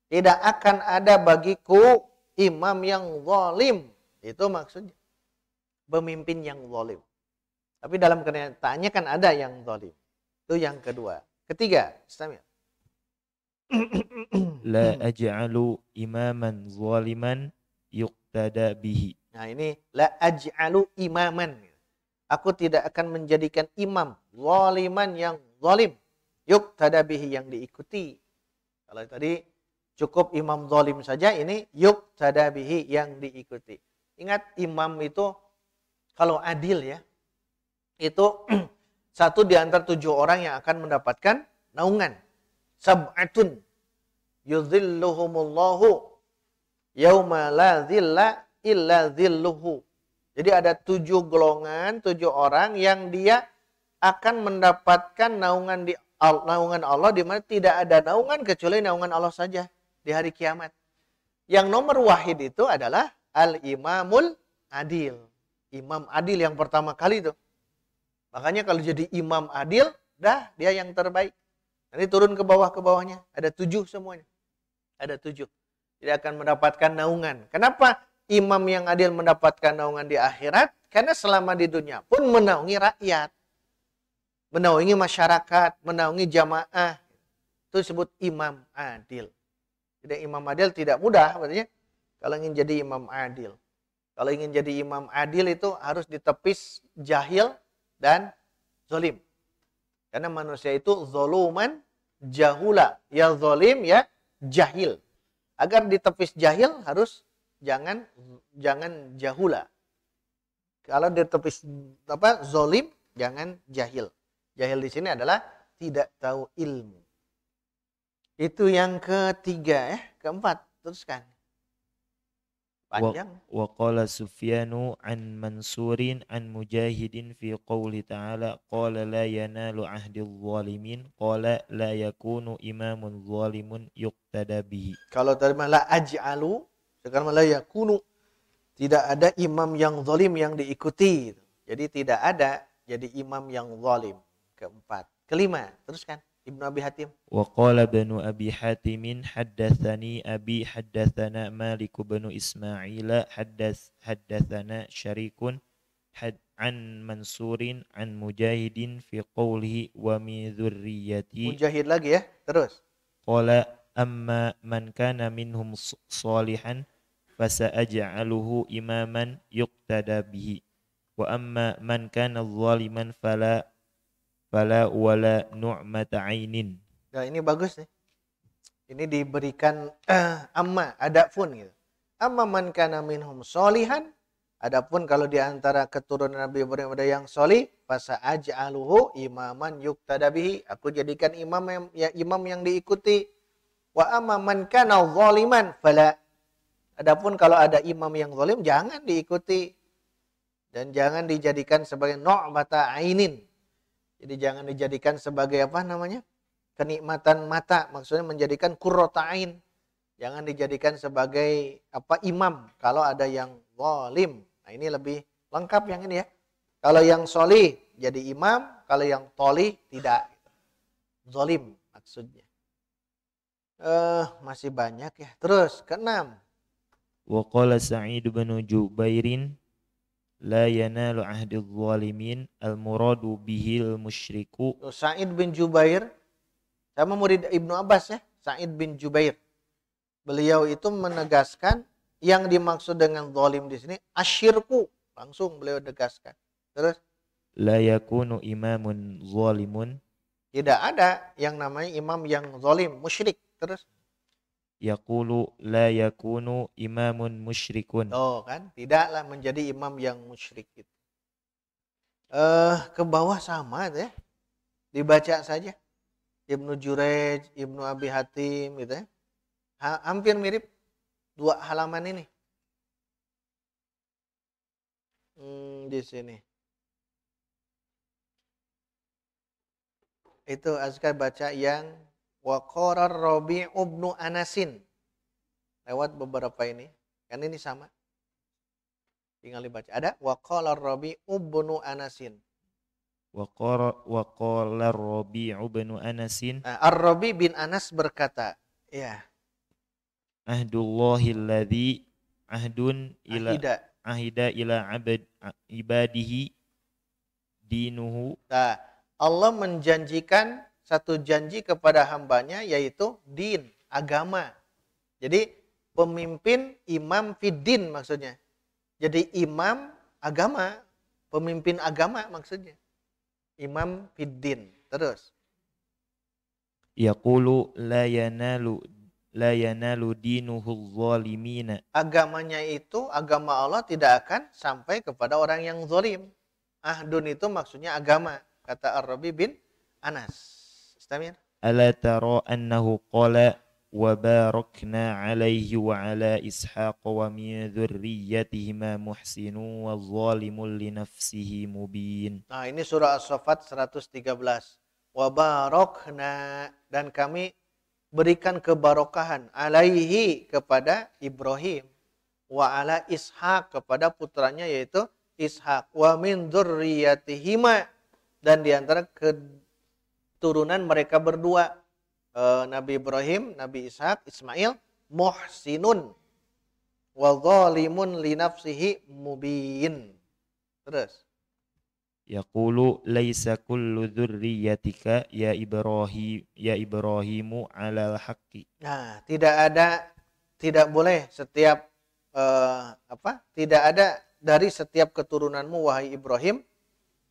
Tidak akan ada bagiku imam yang zalim. Itu maksudnya. Pemimpin yang zalim. Tapi dalam kenyataannya kan ada yang zalim. Itu yang kedua. Ketiga, Istamir. La aj'alu imaman zaliman yuqtada bihi. Nah ini la aj'alu imaman. Aku tidak akan menjadikan imam zaliman yang zalim. Yuqtada bihi yang diikuti. Kalau tadi cukup imam zalim saja, ini yuqtada bihi yang diikuti. Ingat imam itu kalau adil ya, itu 1 di antara 7 orang yang akan mendapatkan naungan. Sab'atun yudhilluhumullahu yauma la dhilla illa dhilluhu. Jadi ada 7 golongan, 7 orang yang dia akan mendapatkan naungan Allah di mana tidak ada naungan kecuali naungan Allah saja di hari kiamat. Yang nomor wahid itu adalah al-imamul adil. Imam adil yang pertama kali itu. Makanya kalau jadi imam adil, dah dia yang terbaik. Nanti turun ke bawahnya. Ada 7 semuanya. Ada 7. Tidak akan mendapatkan naungan. Kenapa imam yang adil mendapatkan naungan di akhirat? Karena selama di dunia pun menaungi rakyat. Menaungi masyarakat. Menaungi jamaah. Itu disebut imam adil. Jadi imam adil tidak mudah. Berarti kalau ingin jadi imam adil. Kalau ingin jadi imam adil itu harus ditepis jahil dan zolim. Karena manusia itu zoluman jahula. Ya zolim ya jahil. Agar ditepis jahil harus jangan jahula. Kalau ditepis zolim jangan jahil. Jahil di sini adalah tidak tahu ilmu. Itu yang ketiga ya, keempat. Teruskan. Panjang. Wa qala Sufyanu an Mansurin an Mujahidin fi qouli ta'ala qala la yanalu ahdil zalimin qala la yakunu imamun zalimun yuqtada bihi. Kalau tadi la aj'alu, sekarang la yakunu, tidak ada imam yang zalim yang diikuti. Jadi tidak ada jadi imam yang zalim. Keempat. Kelima, teruskan. Ibnu Abi Hatim. Wa qala Ibnu Abi Hatim haddatsani Abi haddatsana Malik bin Ismail haddatsana Syarikun an Mansurin an Mujahidin fi qawlihi wa min dzurriyyati. Mujahid lagi ya, terus. Qala amma man kana minhum salihan fasa'aj'aluhu imaman yuqtada bihi wa amma man kana zaliman fala wala nu'mata ainin. Nah, ini bagus nih. Ini diberikan amma, ada pun gitu. Amma man kana minhum solihan. Adapun kalau di antara keturunan Nabi Ibrahim ada yang solih, fasa aj'aluhu imaman yuqtada bihi. Aku jadikan imam yang diikuti. Wa amma man kana zaliman fala. Adapun kalau ada imam yang zalim jangan diikuti dan jangan dijadikan sebagai nu'mata ainin. Jadi jangan dijadikan sebagai kenikmatan mata, maksudnya menjadikan qurrata ain. Jangan dijadikan sebagai imam kalau ada yang zalim. Nah, ini lebih lengkap yang ini ya. Kalau yang solih jadi imam, kalau yang tolih tidak. Zalim maksudnya. Masih banyak ya. Terus keenam. Wa qala Sa'id bin Jubairin la yanalu ahdil zalimin al-muradu bihil musyriku. Sa'id bin Jubair sama murid Ibnu Abbas ya, Sa'id bin Jubair. Beliau itu menegaskan yang dimaksud dengan zalim di sini asyirku. Langsung beliau tegaskan. Terus la yakunu imamun zalimun. Tidak ada yang namanya imam yang zalim, musyrik. Terus yaqulu la yakunu imamun musyrikun. Oh kan, tidaklah menjadi imam yang musyrik itu. Ke bawah sama ya. Dibaca saja. Ibnu Jurayj, Ibnu Abi Hatim gitu ya. Hampir mirip 2 halaman ini. Di sini. Itu Azkar baca yang wa qara Rabi' ibnu Anasin. Lewat beberapa ini. Kan ini sama. Tinggal dibaca. Ada wa qala Rabi' ibnu Anasin. Wa qala Rabi' ibnu Anasin. Ar-Rabi' bin Anas berkata, ya. Ahdullahi alladhi ahdun ila ahida ila ibadihi dinuhu. Nah, Allah menjanjikan satu janji kepada hambanya yaitu din, agama. Jadi pemimpin imam fiddin maksudnya. Jadi imam agama, pemimpin agama maksudnya. Imam fiddin. Terus. Yaqulu la yanalu dinuhu zalimina. Agamanya itu, agama Allah tidak akan sampai kepada orang yang zalim. Ahdun itu maksudnya agama. Kata Ar-Rabi bin Anas. Istamir. Ala tara annahu qala وباركنا عليه وعلى إسحاق ومن ذريتهما محسن وظالم لنفسه مبين. Nah, ini surah As-Saffat 113. Wa barokna, dan kami berikan kebarokahan alaihi, kepada Ibrahim, wa ala Ishak, kepada putranya yaitu Ishak, wa min dzurriyyatihima, dan diantara keturunan mereka berdua, Nabi Ibrahim, Nabi Ishak, Ismail, muhsinun wa zalimun li nafsihi mubin. Terus Yaqulu laisa kullu dzurriyyatika ya Ibrahimu 'alal haqqi. Nah, tidak boleh setiap tidak ada dari setiap keturunanmu wahai Ibrahim,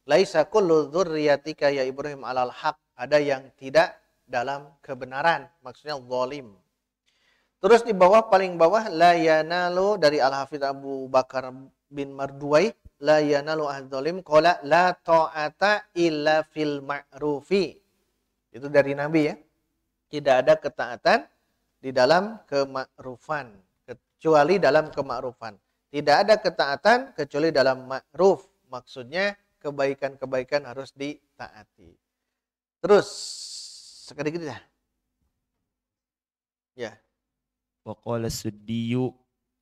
laisa kullu dzurriyyatika ya Ibrahim 'alal haqq, ada yang tidak dalam kebenaran, maksudnya zalim. Terus di bawah, paling bawah, la yanalu, dari Al-Hafidz Abu Bakar bin Marduwai, la yanalu ahzalim qala la ta'ata illa fil ma'rufi. Itu dari Nabi ya. Tidak ada ketaatan di dalam kemakrufan, kecuali dalam kemakrufan. Tidak ada ketaatan kecuali dalam ma'ruf. Maksudnya kebaikan-kebaikan harus ditaati. Terus sedikit ya. Ya. Wa qala Suddiyu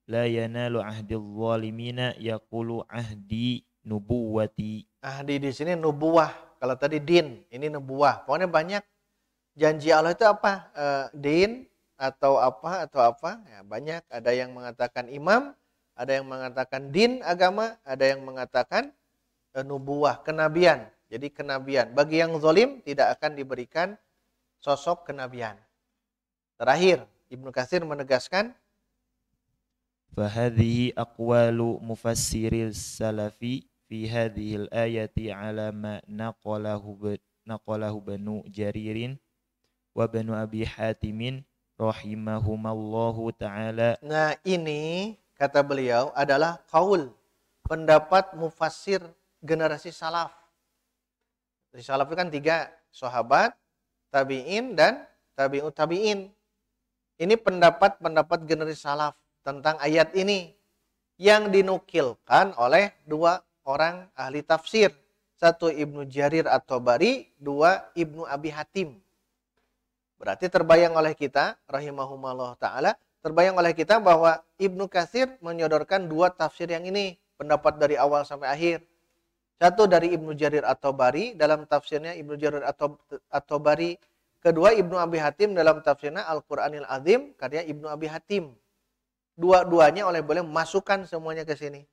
la yanalu ahdil zalimina yaqulu ahdi nubuwati. Ahdi di sini nubuwah. Kalau tadi din, ini nubuwah. Pokoknya banyak janji Allah itu apa? Din atau apa ya, banyak. Ada yang mengatakan imam, ada yang mengatakan din agama, ada yang mengatakan nubuwah, kenabian. Jadi kenabian. Bagi yang zalim tidak akan diberikan sosok kenabian. Terakhir, Ibnu Katsir menegaskan, فهذه أقوال مفسر السلف في هذه الآية على ما نقله بنو جرير وبنو أبي حاتم رحمهما الله تعالى. Nah, ini kata beliau adalah qaul, pendapat mufassir generasi salaf. Dari salaf itu kan 3, sahabat, tabi'in, dan tabi'ut tabi'in. Ini pendapat generasi salaf tentang ayat ini yang dinukilkan oleh 2 orang ahli tafsir. 1 Ibnu Jarir At-Tabari, 2 Ibnu Abi Hatim. Berarti terbayang oleh kita, rahimahumullah ta'ala, terbayang oleh kita bahwa Ibnu Katsir menyodorkan 2 tafsir yang ini, pendapat dari awal sampai akhir. 1 dari Ibnu Jarir At-Tabari dalam tafsirnya Ibnu Jarir At-Tabari. Kedua Ibnu Abi Hatim dalam tafsirnya Al-Qur'anil Azim karya Ibnu Abi Hatim. Dua-duanya oleh beliau masukkan semuanya ke sini.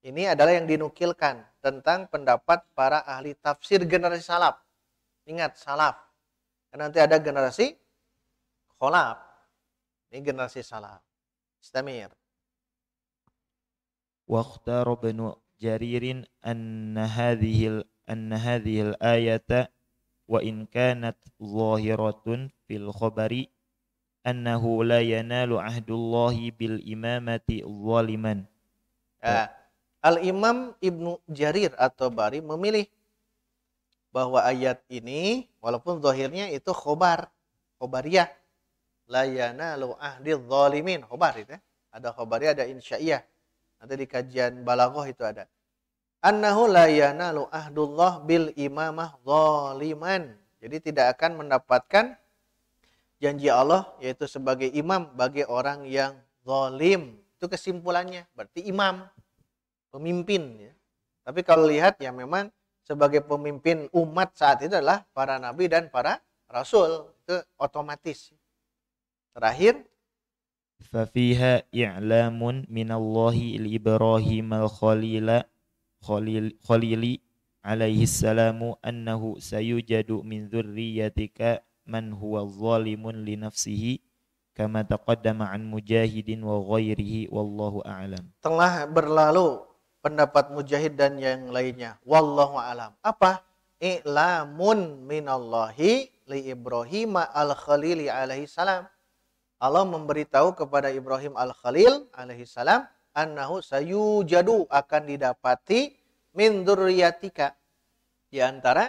Ini adalah yang dinukilkan tentang pendapat para ahli tafsir generasi salaf. Ingat, salaf. Karena nanti ada generasi kholaf. Ini generasi salaf. Istamir. واختار بنو جرير أن هذه الآية وإن كانت ظاهرة في الخبر أنه لا ينال عهد الله بالإمامة ظالما. Al-Imam Ibnu Jarir At-Tabari memilih bahwa ayat ini walaupun zahirnya itu khobariyah, la yanalu ahdil zalimin, khobar itu ya. Ada khobariyah, ada insya'iyah. Nanti di kajian balaghah itu ada. Annahu la yanalu ahdullah bil imamah zaliman. Jadi tidak akan mendapatkan janji Allah yaitu sebagai imam bagi orang yang zalim. Itu kesimpulannya. Berarti imam, pemimpin ya. Tapi kalau lihat ya memang sebagai pemimpin umat saat itu adalah para nabi dan para rasul. Itu otomatis. Terakhir, ففيها إعلام من الله لإبراهيم الخليل عليه السلام أنه سيوجد من ذريتك من هو ظالم لنفسه كما تقدم عن مجاهد وغيره والله أعلم. Telah berlalu pendapat Mujahid dan yang lainnya. Wallahu a'lam. Apa? I'lamun minallahi li Ibrahim al-Khalili alaihi salam. Allah memberitahu kepada Ibrahim al-Khalil alaihi salam annahu sayujadu, akan didapati min dzurriyyatika, di antara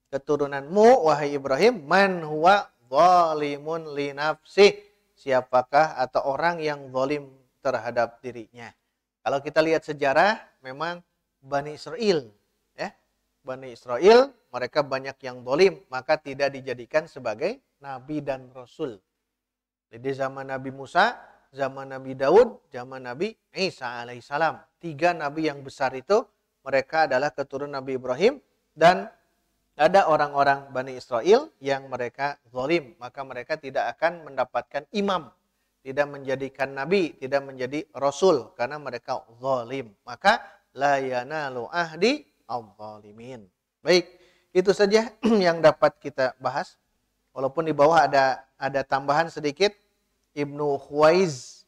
keturunanmu wahai Ibrahim, man huwa zalimun li nafsih, siapakah atau orang yang zalim terhadap dirinya. Kalau kita lihat sejarah, memang Bani Israel, ya, Bani Israel mereka banyak yang zalim, maka tidak dijadikan sebagai nabi dan rasul. Jadi zaman Nabi Musa, zaman Nabi Daud, zaman Nabi Isa alaihissalam. 3 nabi yang besar itu mereka adalah keturunan Nabi Ibrahim, dan ada orang-orang Bani Israel yang mereka zalim, maka mereka tidak akan mendapatkan imam, tidak menjadikan nabi, tidak menjadi rasul karena mereka zalim. Maka la yanalu ahdi al-zalimin. Baik, itu saja yang dapat kita bahas. Walaupun di bawah ada tambahan sedikit. Ibnu Khuwaiz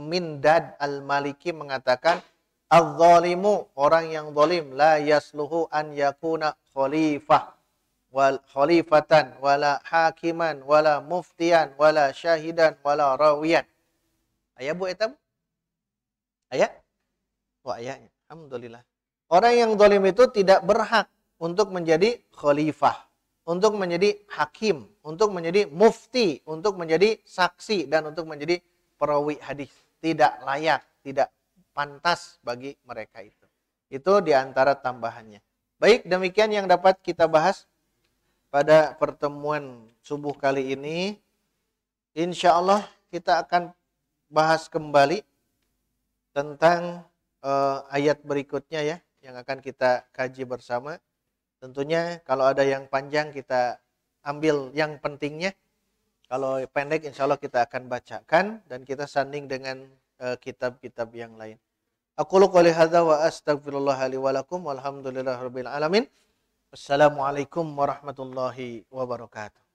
Mindad al-Maliki mengatakan, az-zalimu, orang yang zalim, la yasluhu an yakuna khalifah wal khalifatan wala hakiman wala muftian wala syahidan wala rawiyan. Aya Bu eta? Aya? Oh, ayahnya. Alhamdulillah. Orang yang zalim itu tidak berhak untuk menjadi khalifah, untuk menjadi hakim, untuk menjadi mufti, untuk menjadi saksi, dan untuk menjadi perawi hadis. Tidak layak, tidak pantas bagi mereka itu. Itu diantara tambahannya. Baik, demikian yang dapat kita bahas pada pertemuan subuh kali ini. Insya Allah kita akan bahas kembali tentang ayat berikutnya ya, yang akan kita kaji bersama. Tentunya kalau ada yang panjang kita ambil yang pentingnya. Kalau pendek insya Allah kita akan bacakan dan kita sanding dengan kitab-kitab yang lain. Aqulu qouli hadza wa astaghfirullah li wa lakum walhamdulillahirabbil alamin. Wassalamualaikum warahmatullahi wabarakatuh.